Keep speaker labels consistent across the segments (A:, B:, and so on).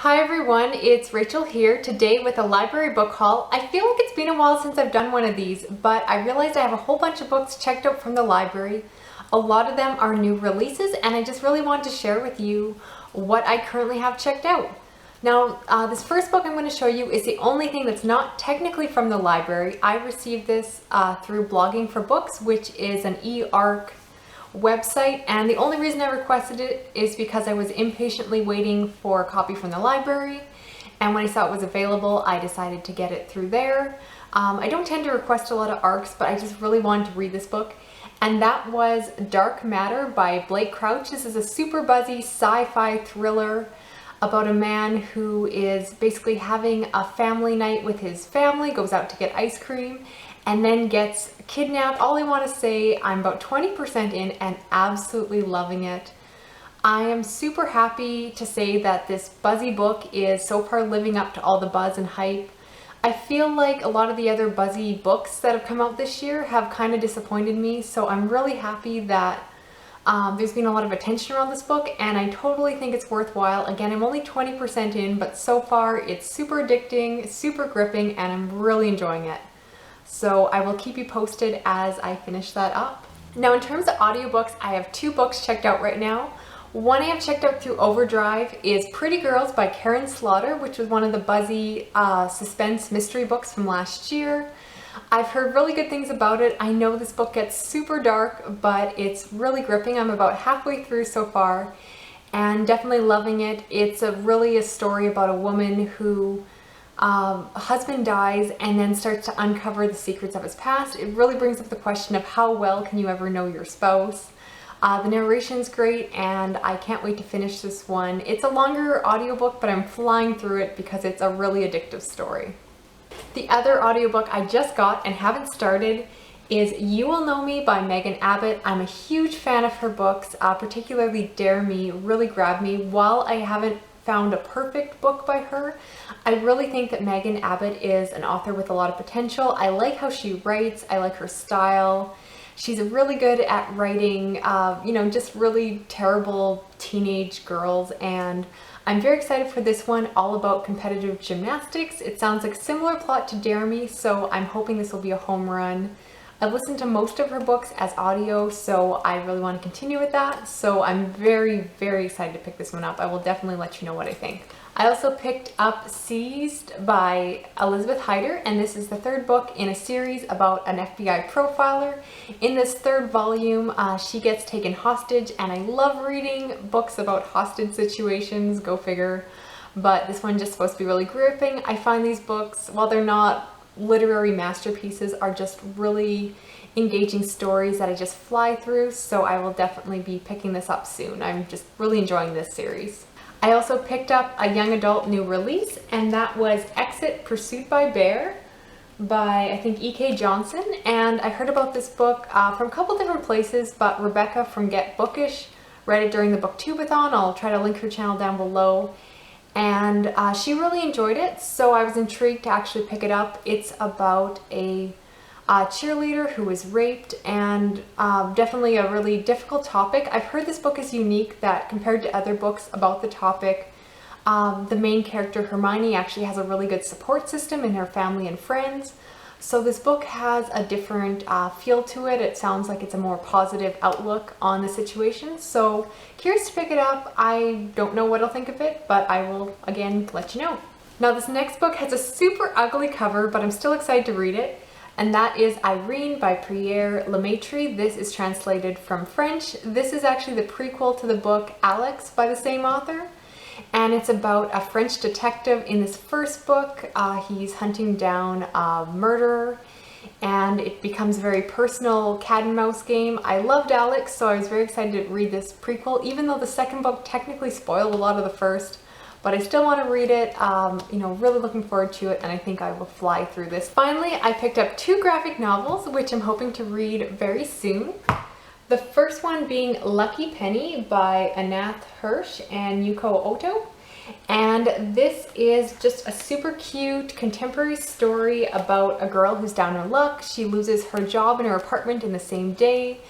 A: Hi everyone, it's Rachel here today with a library book haul. I feel like it's been a while since I've done one of these, but I realized I have a whole bunch of books checked out from the library. A lot of them are new releases and I just really wanted to share with you what I currently have checked out. Now, this first book I'm going to show you is the only thing that's not technically from the library. I received this through Blogging for Books, which is an e-ARC website, and the only reason I requested it is because I was impatiently waiting for a copy from the library, and when I saw it was available I decided to get it through there. I don't tend to request a lot of ARCs, but I just really wanted to read this book, and that was Dark Matter by Blake Crouch. This is a super buzzy sci-fi thriller about a man who is basically having a family night with his family, goes out to get ice cream, and then gets kidnapped. All I want to say, I'm about 20% in and absolutely loving it. I am super happy to say that this buzzy book is so far living up to all the buzz and hype. I feel like a lot of the other buzzy books that have come out this year have kind of disappointed me, so I'm really happy that there's been a lot of attention around this book, and I totally think it's worthwhile. Again, I'm only 20% in, but so far it's super addicting, super gripping, and I'm really enjoying it. So I will keep you posted as I finish that up. Now in terms of audiobooks, I have two books checked out right now. One I have checked out through Overdrive is Pretty Girls by Karen Slaughter, which was one of the buzzy suspense mystery books from last year. I've heard really good things about it. I know this book gets super dark, but it's really gripping. I'm about halfway through so far and definitely loving it. It's really a story about a woman who a husband dies and then starts to uncover the secrets of his past. It really brings up the question of how well can you ever know your spouse. The narration's great and I can't wait to finish this one. It's a longer audiobook, but I'm flying through it because it's a really addictive story. The other audiobook I just got and haven't started is You Will Know Me by Megan Abbott. I'm a huge fan of her books, particularly Dare Me really grabbed me. While I haven't found a perfect book by her, I really think that Megan Abbott is an author with a lot of potential. I like how she writes, I like her style. She's really good at writing, just really terrible teenage girls, and I'm very excited for this one, all about competitive gymnastics. It sounds like a similar plot to Dare Me, so I'm hoping this will be a home run. I've listened to most of her books as audio, so I really want to continue with that. So I'm very, very excited to pick this one up. I will definitely let you know what I think. I also picked up Seized by Elizabeth Hyder, and this is the third book in a series about an FBI profiler. In this third volume, she gets taken hostage, and I love reading books about hostage situations, go figure. But this one's just supposed to be really gripping. I find these books, while they're not literary masterpieces, are just really engaging stories that I just fly through, so I will definitely be picking this up soon. I'm just really enjoying this series. I also picked up a young adult new release, and that was Exit Pursued by Bear by, I think, E.K. Johnson, and I heard about this book from a couple different places, but Rebecca from GetBookish read it during the Booktubeathon. I'll try to link her channel down below. And she really enjoyed it, so I was intrigued to actually pick it up. It's about a cheerleader who was raped, and definitely a really difficult topic. I've heard this book is unique, that compared to other books about the topic, the main character Hermione actually has a really good support system in her family and friends. So this book has a different feel to it. It sounds like it's a more positive outlook on the situation. So curious to pick it up. I don't know what I'll think of it, but I will again let you know. Now this next book has a super ugly cover, but I'm still excited to read it. And that is Irene by Pierre Lemaitre. This is translated from French. This is actually the prequel to the book Alex by the same author. And it's about a French detective. In this first book, he's hunting down a murderer, and it becomes a very personal cat and mouse game. I loved Alex, so I was very excited to read this prequel, even though the second book technically spoiled a lot of the first. But I still want to read it, really looking forward to it, and I think I will fly through this. Finally, I picked up two graphic novels, which I'm hoping to read very soon. The first one being Lucky Penny by Anath Hirsch and Yuko Oto. And this is just a super cute contemporary story about a girl who's down on luck. She loses her job and her apartment in the same day,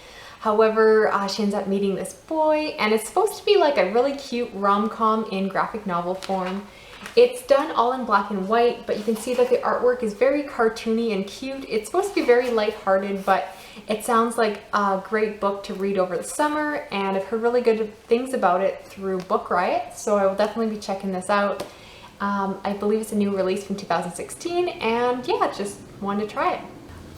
A: However, she ends up meeting this boy, and it's supposed to be like a really cute rom-com in graphic novel form. It's done all in black and white, but you can see that the artwork is very cartoony and cute. It's supposed to be very lighthearted, but it sounds like a great book to read over the summer, and I've heard really good things about it through Book Riot, so I will definitely be checking this out. I believe it's a new release from 2016, and yeah, just wanted to try it.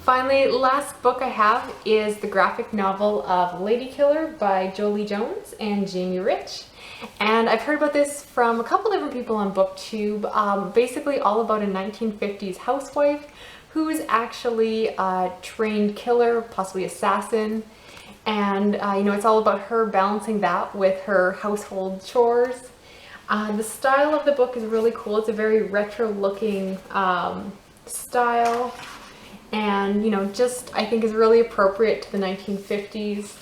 A: Finally, last book I have is the graphic novel of Lady Killer by Jolie Jones and Jamie Rich. And I've heard about this from a couple different people on BookTube, basically all about a 1950s housewife who is actually a trained killer, possibly assassin. And you know, it's all about her balancing that with her household chores. The style of the book is really cool. It's a very retro looking style. And you know, just I think is really appropriate to the 1950s.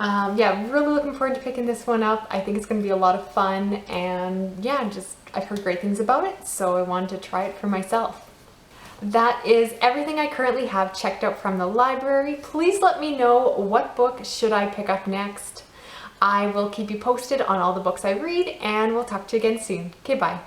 A: Yeah, really looking forward to picking this one up. I think it's going to be a lot of fun, and yeah, just I've heard great things about it, so I wanted to try it for myself. That is everything I currently have checked out from the library. Please let me know what book should I pick up next. I will keep you posted on all the books I read, and we'll talk to you again soon. Okay, bye.